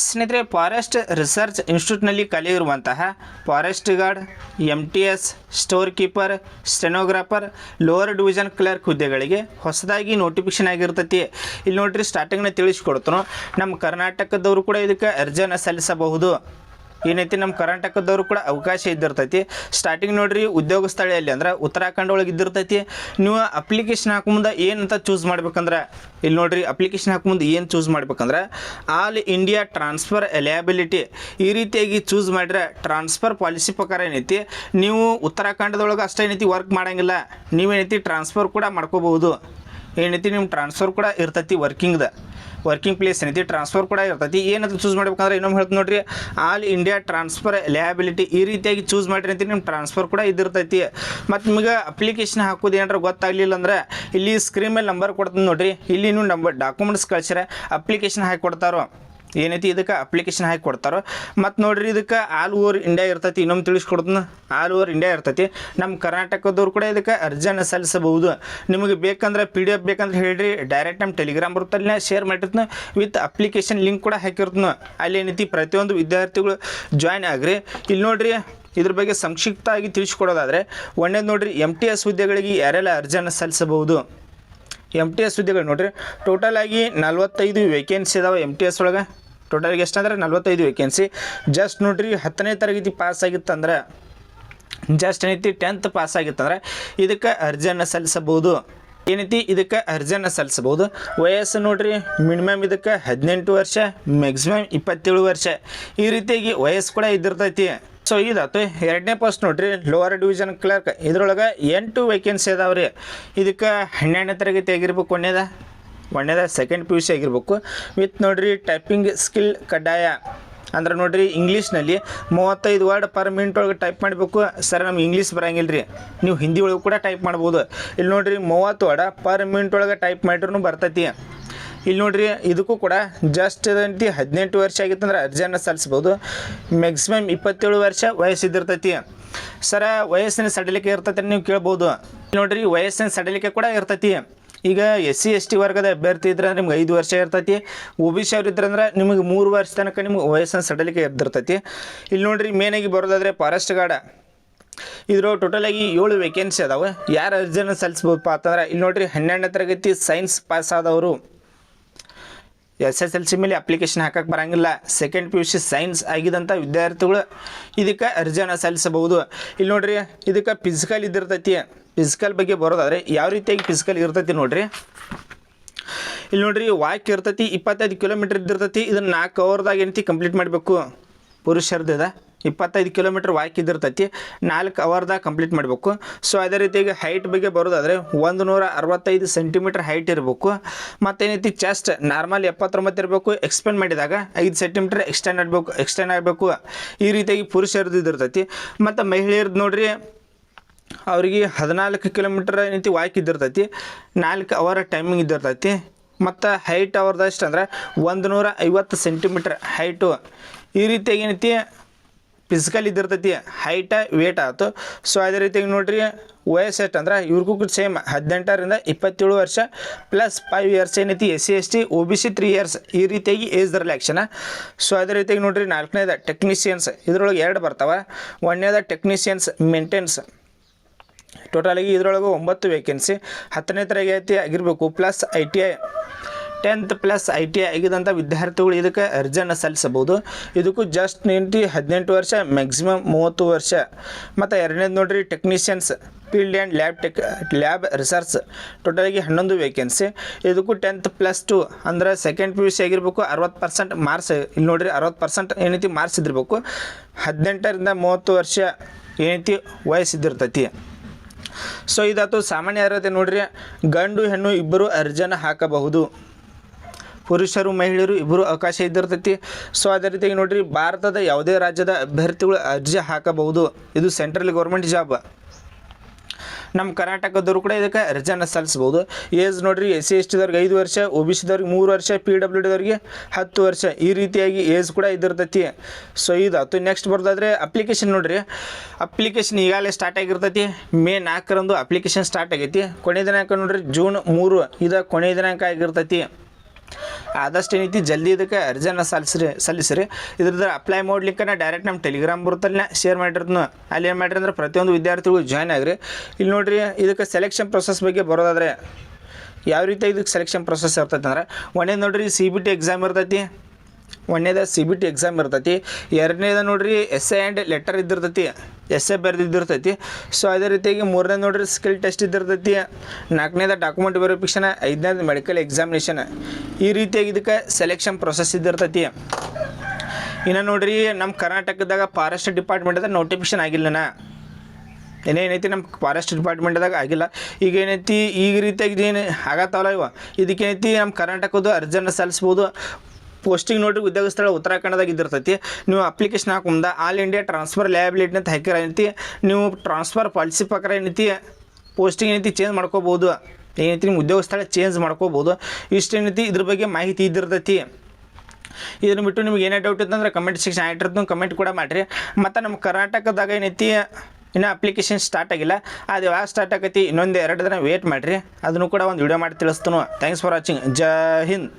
ಸ್ನೇಹಿತರೆ, forest research ಇನ್ಸ್ಟಿಟ್ಯೂಟ್ನಲ್ಲಿ ಕಲಿಯಿರುವಂತಹ forest guard, MTS, store keeper, stenographer, lower division clerk ಹುದ್ದೆಗಳಿಗೆ ಹೊಸದಾಗಿ ನೋಟಿಫಿಕೇಶನ್ ಆಗಿರ್ತೈತಿ. ಇಲ್ಲಿ ನೋಡ್ರಿ, ಸ್ಟಾರ್ಟಿಂಗ್ನ ತಿಳಿಸ್ಕೊಡ್ತಾನೋ, ನಮ್ಮ ಕರ್ನಾಟಕದವರು ಕೂಡ ಇದಕ್ಕೆ ಅರ್ಜಿಯನ್ನು ಸಲ್ಲಿಸಬಹುದು. ಏನೈತಿ, ನಮ್ಮ ಕರ್ನಾಟಕದವರು ಕೂಡ ಅವಕಾಶ ಇದ್ದಿರ್ತೈತಿ. ಸ್ಟಾರ್ಟಿಂಗ್ ನೋಡ್ರಿ, ಉದ್ಯೋಗ ಸ್ಥಳದಲ್ಲಿ ಅಂದ್ರೆ ಉತ್ತರಾಖಂಡ ಒಳಗೆ ಇದ್ದಿರ್ತೈತಿ. ನೀವು ಅಪ್ಲಿಕೇಶನ್ ಹಾಕುಮುಂದೆ ಏನಂತ ಚೂಸ್ ಮಾಡ್ಬೇಕಂದ್ರೆ, ಇಲ್ಲಿ ನೋಡ್ರಿ, ಅಪ್ಲಿಕೇಶನ್ ಹಾಕುಮುಂದೆ ಏನು ಚೂಸ್ ಮಾಡ್ಬೇಕಂದ್ರೆ ಆಲ್ ಇಂಡಿಯಾ ಟ್ರಾನ್ಸ್ಫರ್ ಎಲಿಯಬಿಲಿಟಿ ಈ ರೀತಿಯಾಗಿ ಚೂಸ್ ಮಾಡಿದ್ರೆ ಟ್ರಾನ್ಸ್ಫರ್ ಪಾಲಿಸಿ ಪ್ರಕಾರ ಏನೈತಿ, ನೀವು ಉತ್ತರಾಖಂಡದೊಳಗೆ ಅಷ್ಟೇ ಏನೈತಿ ವರ್ಕ್ ಮಾಡೋಂಗಿಲ್ಲ, ನೀವೇನೈತಿ ಟ್ರಾನ್ಸ್ಫರ್ ಕೂಡ ಮಾಡ್ಕೋಬಹುದು. ಏನೈತಿ, ನಿಮ್ಮ ಟ್ರಾನ್ಸ್ಫರ್ ಕೂಡ ಇರ್ತೈತಿ, ವರ್ಕಿಂಗ್ ಪ್ಲೇಸ್ ಏನೈತಿ ಟ್ರಾನ್ಸ್ಫರ್ ಕೂಡ ಇರ್ತೈತಿ. ಏನಂತ ಚೂಸ್ ಮಾಡ್ಬೇಕಂದ್ರೆ ಇನ್ನೊಮ್ಮೆ ಹೇಳ್ತೀನಿ ನೋಡ್ರಿ, ಆಲ್ ಇಂಡಿಯಾ ಟ್ರಾನ್ಸ್ಫರ್ ಲಯಬಿಲಿಟಿ ಈ ರೀತಿಯಾಗಿ ಚೂಸ್ ಮಾಡಿರಿ ಅಂತ ನಿಮ್ಮ ಟ್ರಾನ್ಸ್ಫರ್ ಕೂಡ ಇದ್ದಿರ್ತೈತಿ. ಮತ್ತು ನಿಮಗೆ ಅಪ್ಲಿಕೇಶನ್ ಹಾಕೋದು ಏನಾರ ಗೊತ್ತಾಗಲಿಲ್ಲ ಅಂದ್ರೆ ಇಲ್ಲಿ ಸ್ಕ್ರೀನ್ ಮೇಲೆ ನಂಬರ್ ಕೊಡ್ತೀನಿ ನೋಡ್ರಿ, ಇಲ್ಲಿ ನೀವು ನಂಬರ್ ಡಾಕ್ಯುಮೆಂಟ್ಸ್ ಕಳ್ಸಿರ ಅಪ್ಲಿಕೇಶನ್ ಹಾಕಿ ಕೊಡ್ತಾರೋ, ಏನೈತಿ ಇದಕ್ಕೆ ಅಪ್ಲಿಕೇಶನ್ ಹಾಕಿ ಕೊಡ್ತಾರೋ. ಮತ್ತು ನೋಡ್ರಿ, ಇದಕ್ಕೆ ಆಲ್ ಓವರ್ ಇಂಡಿಯಾ ಇರ್ತೈತಿ. ಇನ್ನೊಮ್ಮೆ ತಿಳಿಸ್ಕೊಡ್ತೀನಿ, ಆಲ್ ಓವರ್ ಇಂಡಿಯಾ ಇರ್ತೈತಿ. ನಮ್ಮ ಕರ್ನಾಟಕದವ್ರು ಕೂಡ ಇದಕ್ಕೆ ಅರ್ಜಿಯನ್ನು ಸಲ್ಲಿಸಬಹುದು. ನಿಮಗೆ ಬೇಕಂದ್ರೆ PDF ಬೇಕಂದ್ರೆ ಹೇಳ್ರಿ, ಡೈರೆಕ್ಟ್ ನಮ್ಮ ಟೆಲಿಗ್ರಾಮ್ ಬರುತ್ತಲ್ಲ ಶೇರ್ ಮಾಡಿರ್ತೀನಿ, ವಿತ್ ಅಪ್ಲಿಕೇಶನ್ ಲಿಂಕ್ ಕೂಡ ಹಾಕಿರ್ತೀನಿ. ಅಲ್ಲಿ ಏನೈತಿ ಪ್ರತಿಯೊಂದು ವಿದ್ಯಾರ್ಥಿಗಳು ಜಾಯ್ನ್ ಆಗ್ರಿ. ಇಲ್ಲಿ ನೋಡ್ರಿ, ಇದ್ರ ಬಗ್ಗೆ ಸಂಕ್ಷಿಪ್ತವಾಗಿ ತಿಳಿಸ್ಕೊಡೋದಾದರೆ, ಒಂದೇದು ನೋಡ್ರಿ, MTS ಹುದ್ದೆಗಳಿಗೆ ಯಾರೆಲ್ಲ ಅರ್ಜಿಯನ್ನು ಸಲ್ಲಿಸಬಹುದು. MTS ಹುದ್ದೆಗಳು ನೋಡ್ರಿ, ಟೋಟಲ್ ಆಗಿ 45 ವೇಕೆನ್ಸಿ ಇದಾವೆ MTS ಒಳಗೆ. ಟೋಟಲ್ಗೆ ಎಷ್ಟಂದ್ರೆ 45 ವೇಕೆನ್ಸಿ. ಜಸ್ಟ್ ನೋಡ್ರಿ, 10ನೇ ತರಗತಿ ಪಾಸ್ ಆಗಿತ್ತಂದ್ರೆ, ಜಸ್ಟ್ ಏನೈತಿ 10th ಪಾಸ್ ಆಗಿತ್ತಂದ್ರೆ ಇದಕ್ಕೆ ಅರ್ಜಿಯನ್ನು ಸಲ್ಲಿಸಬಹುದು. ಏನೈತಿ, ಇದಕ್ಕೆ ಅರ್ಜಿಯನ್ನು ಸಲ್ಲಿಸಬಹುದು. ವಯಸ್ಸು ನೋಡ್ರಿ, ಮಿನಿಮಮ್ ಇದಕ್ಕೆ 18 ವರ್ಷ, ಮ್ಯಾಕ್ಸಿಮಮ್ 27 ವರ್ಷ ಈ ರೀತಿಯಾಗಿ ವಯಸ್ಸು ಕೂಡ ಇದ್ದಿರ್ತೈತಿ. ಸೊ ಇದಾಯ್ತು. ಎರಡನೇ ಪೋಸ್ಟ್ ನೋಡ್ರಿ, ಲೋವರ್ ಡಿವಿಷನ್ ಕ್ಲರ್ಕ್, ಇದ್ರೊಳಗೆ 8 ವೇಕೆನ್ಸಿ ಅದಾವೆ ರೀ. ಇದಕ್ಕೆ 12ನೇ ತರಗತಿ ಆಗಿರ್ಬೇಕು, ಒಂದೇದ ಸೆಕೆಂಡ್ PUC ಆಗಿರ್ಬೇಕು. ವಿತ್ ನೋಡ್ರಿ ಟೈಪಿಂಗ್ ಸ್ಕಿಲ್ ಕಡ್ಡಾಯ. ಅಂದ್ರೆ ನೋಡ್ರಿ, ಇಂಗ್ಲೀಷ್ನಲ್ಲಿ 35 ವರ್ಡ್ ಪರ್ ಮಿನಿಟ್ ಒಳಗೆ ಟೈಪ್ ಮಾಡಬೇಕು. ಸರ್, ನಮ್ಗೆ ಇಂಗ್ಲೀಷ್ ಬರೋಂಗಿಲ್ಲ ರೀ, ನೀವು ಹಿಂದಿ ಒಳಗೆ ಕೂಡ ಟೈಪ್ ಮಾಡ್ಬೋದು. ಇಲ್ಲಿ ನೋಡ್ರಿ, 30 ವರ್ಡ್ ಪರ್ ಮಿನಿಟ್ ಒಳಗೆ ಟೈಪ್ ಮಾಡಿದ್ರೂ ಬರ್ತೈತಿ. ಇಲ್ಲಿ ನೋಡ್ರಿ, ಇದಕ್ಕೂ ಕೂಡ ಜಸ್ಟ್ ಏನೈತಿ 18 ವರ್ಷ ಆಗಿತ್ತಂದ್ರೆ ಅರ್ಜಿಯನ್ನು ಸಲ್ಲಿಸ್ಬೋದು. ಮ್ಯಾಕ್ಸಿಮಮ್ 27 ವರ್ಷ ವಯಸ್ಸಿದ್ದಿರ್ತೈತಿ. ಸರ, ವಯಸ್ಸಿನ ಸಡಿಲಿಕೆ ಇರ್ತೈತಿ ನೀವು ಕೇಳ್ಬೋದು. ನೋಡ್ರಿ, ವಯಸ್ಸಿನ ಸಡಿಲಿಕೆ ಕೂಡ ಇರ್ತೈತಿ. ಈಗ SC ST ವರ್ಗದ ಅಭ್ಯರ್ಥಿ ಇದ್ರೆ ನಿಮ್ಗೆ 5 ವರ್ಷ ಇರ್ತೈತಿ. OBC ಅವ್ರು ಇದ್ರಂದ್ರೆ ನಿಮಗೆ 3 ವರ್ಷ ತನಕ ನಿಮ್ಗೆ ವಯಸ್ಸಿನ ಸಡಿಲಿಕೆ ಇದ್ದಿರ್ತೈತಿ. ಇಲ್ಲಿ ನೋಡ್ರಿ, ಮೇನಾಗಿ ಬರೋದಾದರೆ ಫಾರೆಸ್ಟ್ ಗಾರ್ಡ್, ಇದ್ರ ಟೋಟಲಾಗಿ 7 ವೇಕೆನ್ಸಿ ಅದಾವೆ. ಯಾರು ಅರ್ಜಿಯನ್ನು ಸಲ್ಲಿಸ್ಬೋದಪ್ಪ ಅಂತಂದ್ರೆ, ಇಲ್ಲಿ ನೋಡ್ರಿ, 12ನೇ ತರಗತಿ ಸೈನ್ಸ್ ಪಾಸ್ ಆದವರು, SSLC ಮೇಲೆ ಅಪ್ಲಿಕೇಶನ್ ಹಾಕಕ್ಕೆ ಬರೋಂಗಿಲ್ಲ, ಸೆಕೆಂಡ್ PUC ಸೈನ್ಸ್ ಆಗಿದಂಥ ವಿದ್ಯಾರ್ಥಿಗಳು ಇದಕ್ಕೆ ಅರ್ಜಿಯನ್ನು ಸಲ್ಲಿಸಬಹುದು. ಇಲ್ಲಿ ನೋಡ್ರಿ, ಇದಕ್ಕೆ ಫಿಸಿಕಲ್ ಇದ್ದಿರ್ತೈತಿ. ಫಿಸಿಕಲ್ ಬಗ್ಗೆ ಬರೋದಾದರೆ ಯಾವ ರೀತಿಯಾಗಿ ಫಿಸಿಕಲ್ ಇರ್ತೈತಿ ನೋಡ್ರಿ, ಇಲ್ಲಿ ನೋಡ್ರಿ, ವಾಕ್ ಇರ್ತೈತಿ, 25 ಕಿಲೋಮೀಟರ್ ಇದ್ದಿರ್ತೈತಿ. ಇದನ್ನು 4 ಅವರ್ದಾಗ ಏನೈತಿ ಕಂಪ್ಲೀಟ್ ಮಾಡಬೇಕು. ಪುರುಷರದ್ದು 25 ಕಿಲೋಮೀಟರ್ ವಾಕ್ ಇದ್ದಿರ್ತೈತಿ, 4 ಅವರ್ದಾಗ ಕಂಪ್ಲೀಟ್ ಮಾಡಬೇಕು. ಸೊ ಅದೇ ರೀತಿಯಾಗಿ ಹೈಟ್ ಬಗ್ಗೆ ಬರೋದಾದರೆ 165 ಸೆಂಟಿಮೀಟರ್ ಹೈಟ್ ಇರಬೇಕು. ಮತ್ತೇನೈತಿ, ಚೆಸ್ಟ್ ನಾರ್ಮಲ್ 79 ಇರಬೇಕು, ಎಕ್ಸ್ಪೆಂಡ್ ಮಾಡಿದಾಗ 5 ಸೆಂಟಿಮೀಟರ್ ಎಕ್ಸ್ಟೆಂಡ್ ಆಗಬೇಕು. ಈ ರೀತಿಯಾಗಿ ಪುರುಷರದ್ದು ಇದ್ದಿರ್ತೈತಿ. ಮತ್ತು ಮಹಿಳೆಯರದ್ದು ನೋಡ್ರಿ, ಅವ್ರಿಗೆ 14 ಕಿಲೋಮೀಟರ್ ಏನೈತಿ ವಾಕ್ ಇದ್ದಿರ್ತೈತಿ, 4 ಅವರ್ ಟೈಮಿಂಗ್ ಇದ್ದಿರ್ತೈತಿ. ಮತ್ತು ಹೈಟ್ ಅವ್ರದ್ದು ಎಷ್ಟು ಅಂದ್ರೆ 150 ಸೆಂಟಿಮೀಟರ್ ಹೈಟು. ಈ ರೀತಿಯಾಗಿ ಏನೈತಿ ಫಿಸಿಕಲ್ ಇದ್ದಿರ್ತೈತಿ. ಹೈಟ ವೇಟ್ ಆಯ್ತು. ಸೊ ಅದೇ ರೀತಿಯಾಗಿ ನೋಡ್ರಿ, ವಯಸ್ಸು ಎಷ್ಟು ಅಂದ್ರೆ ಇವ್ರಿಗೂ ಸೇಮ್ 18ರಿಂದ 27 ವರ್ಷ ಪ್ಲಸ್ 5 ಇಯರ್ಸ್ ಏನೈತಿ SC ST OBC 3 ಇಯರ್ಸ್ ಈ ರೀತಿಯಾಗಿ ಏಜ್ ರಿಲ್ಯಾಕ್ಷನ್. ಸೊ ಅದೇ ರೀತಿಯಾಗಿ ನೋಡ್ರಿ, 4ನೇದ ಟೆಕ್ನಿಷಿಯನ್ಸ್, ಇದ್ರೊಳಗೆ 2 ಬರ್ತಾವೆ. 1ನೇದ ಟೆಕ್ನಿಷಿಯನ್ಸ್ ಮೇಂಟೆನ್ಸ್, ಟೋಟಲಾಗಿ ಇದ್ರೊಳಗೆ 9 ವೇಕೆನ್ಸಿ. 10ನೇ ತರಗತಿ ಆಗಿರಬೇಕು plus ITI, 10th plus ITI ಆಗಿದಂಥ ವಿದ್ಯಾರ್ಥಿಗಳು ಇದಕ್ಕೆ ಅರ್ಜಿಯನ್ನು ಸಲ್ಲಿಸಬಹುದು. ಇದಕ್ಕೂ ಜಸ್ಟ್ 18 ವರ್ಷ, ಮ್ಯಾಕ್ಸಿಮಮ್ 30 ವರ್ಷ. ಮತ್ತು ಎರಡನೇದು ನೋಡ್ರಿ, technicians field and lab research, ಟೋಟಲಾಗಿ 11 ವೇಕೆನ್ಸಿ. ಇದಕ್ಕೂ 10th ಪ್ಲಸ್ 2 ಅಂದ್ರೆ ಸೆಕೆಂಡ್ PUC ಆಗಿರಬೇಕು, 60% ಮಾರ್ಕ್ಸ್. ಇಲ್ಲಿ ನೋಡ್ರಿ, 60% ಏನೈತಿ ಮಾರ್ಕ್ಸ್ ಇದ್ದಿರಬೇಕು. 18ರಿಂದ 30 ವರ್ಷ ಏನೈತಿ ವಯಸ್ಸಿದ್ದಿರ್ತೈತಿ. ಸೊ ಇದಾಯ್ತು ಸಾಮಾನ್ಯ ಅರ್ಹತೆ. ನೋಡ್ರಿ, ಗಂಡು ಹೆಣ್ಣು ಇಬ್ಬರು ಅರ್ಜಿಯನ್ನು ಹಾಕಬಹುದು. ಪುರುಷರು ಮಹಿಳೆಯರು ಇಬ್ಬರು ಅವಕಾಶ ಇದ್ದಿರ್ತೈತಿ. ಸೊ ಅದೇ ರೀತಿಯಾಗಿ ನೋಡ್ರಿ, ಭಾರತದ ಯಾವುದೇ ರಾಜ್ಯದ ಅಭ್ಯರ್ಥಿಗಳು ಅರ್ಜಿ ಹಾಕಬಹುದು. ಇದು ಸೆಂಟ್ರಲ್ ಗೌರ್ಮೆಂಟ್ ಜಾಬ್. ನಮ್ಮ ಕರ್ನಾಟಕದವರು ಕೂಡ ಇದಕ್ಕೆ ಅರ್ಜಿಯನ್ನು ಸಲ್ಲಿಸಬಹುದು. ಏಜ್ ನೋಡ್ರಿ, SC STದವ್ರಿಗೆ 5 ವರ್ಷ, OBCದವ್ರಿಗೆ 3 ವರ್ಷ, PWDದವ್ರಿಗೆ 10 ವರ್ಷ ಈ ರೀತಿಯಾಗಿ ಏಜ್ ಕೂಡ ಇದ್ದಿರ್ತೈತಿ. ಸೊ ಇದಾಯ್ತು. ನೆಕ್ಸ್ಟ್ ಬರೋದಾದರೆ ಅಪ್ಲಿಕೇಶನ್ ನೋಡ್ರಿ, ಅಪ್ಲಿಕೇಶನ್ ಈಗಾಗಲೇ ಸ್ಟಾರ್ಟ್ ಆಗಿರ್ತೈತಿ. May 4ರಂದು ಅಪ್ಲಿಕೇಶನ್ ಸ್ಟಾರ್ಟ್ ಆಗೈತಿ. ಕೊನೆಯ ದಿನಾಂಕ ನೋಡ್ರಿ June 3 ಇದು ಕೊನೆಯ ದಿನಾಂಕ ಆಗಿರ್ತೈತಿ. ಆದಷ್ಟು ಏನೈತಿ ಜಲ್ದಿ ಇದಕ್ಕೆ ಅರ್ಜಿಯನ್ನು ಸಲ್ಲಿಸಿರಿ. ಇದ್ರದ್ದು ಅಪ್ಲೈ ಮಾಡ್ಲಿಕ್ಕೆ ಡೈರೆಕ್ಟ್ ನಮ್ಮ ಟೆಲಿಗ್ರಾಮ್ ಬರುತ್ತಲ್ಲ ಶೇರ್ ಮಾಡಿರೋದು ಅಲ್ಲಿ ಏನು ಮಾಡಿರಿ ಅಂದ್ರೆ ಪ್ರತಿಯೊಂದು ವಿದ್ಯಾರ್ಥಿಗಳು ಜಾಯ್ನ್ ಆಗಿರಿ. ಇಲ್ಲಿ ನೋಡಿರಿ ಇದಕ್ಕೆ ಸೆಲೆಕ್ಷನ್ ಪ್ರೊಸೆಸ್ ಬಗ್ಗೆ ಬರೋದಾದರೆ ಯಾವ ರೀತಿ ಇದಕ್ಕೆ ಸೆಲೆಕ್ಷನ್ ಪ್ರೊಸೆಸ್ ಇರ್ತೈತೆ ಅಂದ್ರೆ ಒಂದೇದು ನೋಡಿರಿ CBT ಎಕ್ಸಾಮ್ ಇರ್ತೈತಿ. ಒಂದನೇದ CBT ಎಕ್ಸಾಮ್ ಇರ್ತೈತಿ. ಎರಡನೇದ ನೋಡಿರಿ ಎಸ್ಸೆ ಆ್ಯಂಡ್ ಲೆಟರ್ ಇದ್ದಿರ್ತೈತಿ, ಎಸ್ಸೆ ಬರೆದಿದ್ದಿರ್ತೈತಿ. ಸೊ ಅದೇ ರೀತಿಯಾಗಿ ಮೂರನೇದು ನೋಡಿರಿ ಸ್ಕಿಲ್ ಟೆಸ್ಟ್ ಇದ್ದಿರ್ತೈತಿ. ನಾಲ್ಕನೇದ ಡಾಕ್ಯುಮೆಂಟ್ ವೆರಿಫಿಕೇಷನ್. ಐದನೇದು ಮೆಡಿಕಲ್ ಎಕ್ಸಾಮಿನೇಷನ್. ಈ ರೀತಿಯಾಗಿ ಇದಕ್ಕೆ ಸೆಲೆಕ್ಷನ್ ಪ್ರೊಸೆಸ್ ಇದ್ದಿರ್ತೈತಿ. ಇನ್ನು ನೋಡಿರಿ ನಮ್ಮ ಕರ್ನಾಟಕದಾಗ ಫಾರೆಸ್ಟ್ ಡಿಪಾರ್ಟ್ಮೆಂಟ್ದಾಗ ನೋಟಿಫಿಕೇಷನ್ ಆಗಿಲ್ಲನ ಏನೇನೈತಿ ನಮ್ಮ ಫಾರೆಸ್ಟ್ ಡಿಪಾರ್ಟ್ಮೆಂಟ್ದಾಗ ಆಗಿಲ್ಲ. ಈಗ ಏನೈತಿ ಈಗ ರೀತಿಯಾಗಿ ಏನು ಆಗತ್ತವಲ್ಲ ಇದಕ್ಕೇನೈತಿ ನಮ್ಮ ಕರ್ನಾಟಕದ್ದು ಅರ್ಜಿಯನ್ನು ಸಲ್ಲಿಸ್ಬೋದು. ಪೋಸ್ಟಿಂಗ್ ನೋಡ್ರಿ ಉದ್ಯೋಗ ಸ್ಥಳ ಉತ್ತರಾಖಂಡದಾಗ ಇದ್ದಿರ್ತೈತಿ. ನೀವು ಅಪ್ಲಿಕೇಶನ್ ಹಾಕುಂದ ಆಲ್ ಇಂಡಿಯಾ ಟ್ರಾನ್ಸ್ಫರ್ ಲಯಬಿಲಿಟಿ ಅಂತ ಹಾಕಿರ ಏನೈತಿ ನೀವು ಟ್ರಾನ್ಸ್ಫರ್ ಪಾಲಿಸಿ ಪ್ರಕಾರ ಏನೈತಿ ಪೋಸ್ಟಿಂಗ್ ಏನೈತಿ ಚೇಂಜ್ ಮಾಡ್ಕೋಬೋದು. ಏನೈತಿ ನಿಮ್ಮ ಉದ್ಯೋಗ ಸ್ಥಳ ಚೇಂಜ್ ಮಾಡ್ಕೋಬೋದು. ಇಷ್ಟು ಏನೈತಿ ಇದ್ರ ಬಗ್ಗೆ ಮಾಹಿತಿ ಇದ್ದಿರ್ತೈತಿ. ಇದನ್ನು ಬಿಟ್ಟು ನಿಮ್ಗೆ ಏನೇ ಡೌಟ್ ಇತ್ತಂದ್ರೆ ಕಮೆಂಟ್ ಸೆಕ್ಷನ್ ಆಗಿರ್ತದೆ, ಕಮೆಂಟ್ ಕೂಡ ಮಾಡಿರಿ. ಮತ್ತು ನಮ್ಮ ಕರ್ನಾಟಕದಾಗ ಏನೈತಿ ಇನ್ನೂ ಅಪ್ಲಿಕೇಶನ್ ಸ್ಟಾರ್ಟ್ ಆಗಿಲ್ಲ. ಅದು ಯಾವಾಗ ಸ್ಟಾರ್ಟ್ ಆಗೈತಿ ಇನ್ನೊಂದು 2 ದಿನ ವೇಟ್ ಮಾಡಿರಿ. ಅದನ್ನು ಕೂಡ ಒಂದು ವಿಡಿಯೋ ಮಾಡಿ ತಿಳಿಸ್ತಾನು. Thanks for watching. Jai Hind.